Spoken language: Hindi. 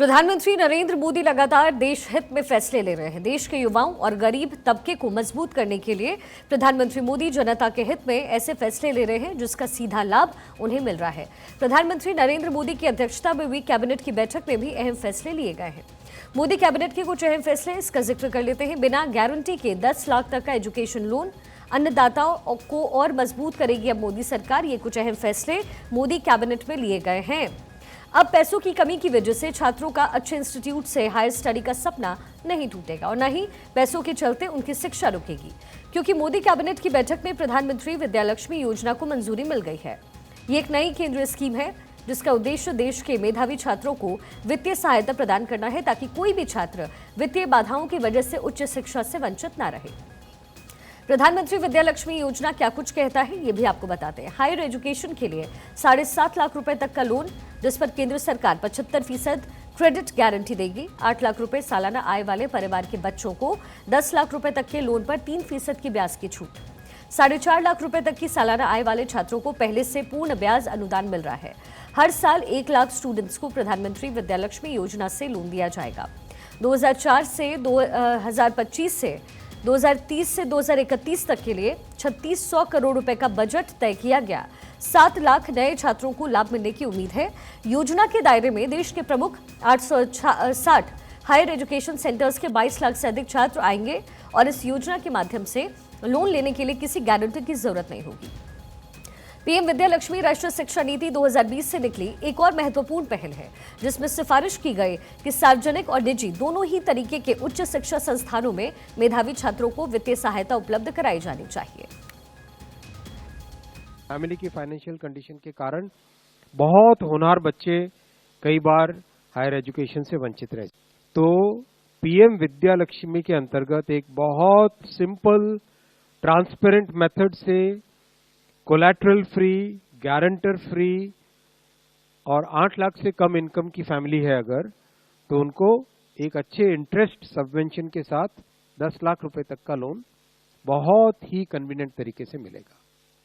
प्रधानमंत्री नरेंद्र मोदी लगातार देश हित में फैसले ले रहे हैं। देश के युवाओं और गरीब तबके को मजबूत करने के लिए प्रधानमंत्री मोदी जनता के हित में ऐसे फैसले ले रहे हैं जिसका सीधा लाभ उन्हें मिल रहा है। प्रधानमंत्री नरेंद्र मोदी की अध्यक्षता में हुई कैबिनेट की बैठक में भी अहम फैसले लिए गए हैं। मोदी कैबिनेट के कुछ अहम फैसले इसका जिक्र कर लेते हैं। बिना गारंटी के 10 लाख तक का एजुकेशन लोन, अन्नदाताओं को और मजबूत करेगी अब मोदी सरकार। ये कुछ अहम फैसले मोदी कैबिनेट में लिए गए हैं। अब पैसों की कमी की वजह से छात्रों का अच्छे इंस्टीट्यूट से हायर स्टडी का सपना नहीं टूटेगा और न ही पैसों के चलते उनकी शिक्षा रुकेगी, क्योंकि मोदी कैबिनेट की बैठक में प्रधानमंत्री विद्यालक्ष्मी योजना को मंजूरी मिल गई है। ये एक नई केंद्रीय स्कीम है जिसका उद्देश्य देश के मेधावी छात्रों को वित्तीय सहायता प्रदान करना है, ताकि कोई भी छात्र वित्तीय बाधाओं की वजह से उच्च शिक्षा से वंचित न रहे। प्रधानमंत्री विद्यालक्ष्मी योजना क्या कुछ कहता है, ये भी आपको बताते हैं। हायर एजुकेशन के लिए 7.5 लाख रुपए तक का लोन, जिस पर केंद्र सरकार 75% क्रेडिट गारंटी देगी। 8 लाख रुपए सालाना आय वाले परिवार के बच्चों को 10 लाख रुपए तक के लोन पर 3% की ब्याज की छूट। 4.5 लाख रुपए तक की सालाना आय वाले छात्रों को पहले से पूर्ण ब्याज अनुदान मिल रहा है। हर साल 1 लाख स्टूडेंट्स को प्रधानमंत्री विद्यालक्ष्मी योजना से लोन दिया जाएगा। 2004 से 2025 से 2030 से 2031 तक के लिए 3600 करोड़ रुपए का बजट तय किया गया। 7 लाख नए छात्रों को लाभ मिलने की उम्मीद है। योजना के दायरे में देश के प्रमुख 860 हायर एजुकेशन सेंटर्स के 22 लाख से अधिक छात्र आएंगे और इस योजना के माध्यम से लोन लेने के लिए किसी गारंटी की जरूरत नहीं होगी। पीएम विद्यालक्ष्मी राष्ट्रीय शिक्षा नीति 2020 से निकली एक और महत्वपूर्ण पहल है, जिसमें सिफारिश की गई कि सार्वजनिक और निजी दोनों ही तरीके के उच्च शिक्षा संस्थानों में मेधावी छात्रों को वित्तीय सहायता उपलब्ध कराई जानी चाहिए। फैमिली की फाइनेंशियल कंडीशन के कारण बहुत होनहार बच्चे कई बार हायर एजुकेशन से वंचित रहे, तो पीएम विद्यालक्ष्मी के अंतर्गत एक बहुत सिंपल ट्रांसपेरेंट मेथड से कोलैटरल फ्री, गारंटर फ्री और 8 लाख से कम इनकम की फैमिली है अगर, तो उनको एक अच्छे इंटरेस्ट सबवेंशन के साथ 10 लाख रुपए तक का लोन बहुत ही कन्वीनियंट तरीके से मिलेगा।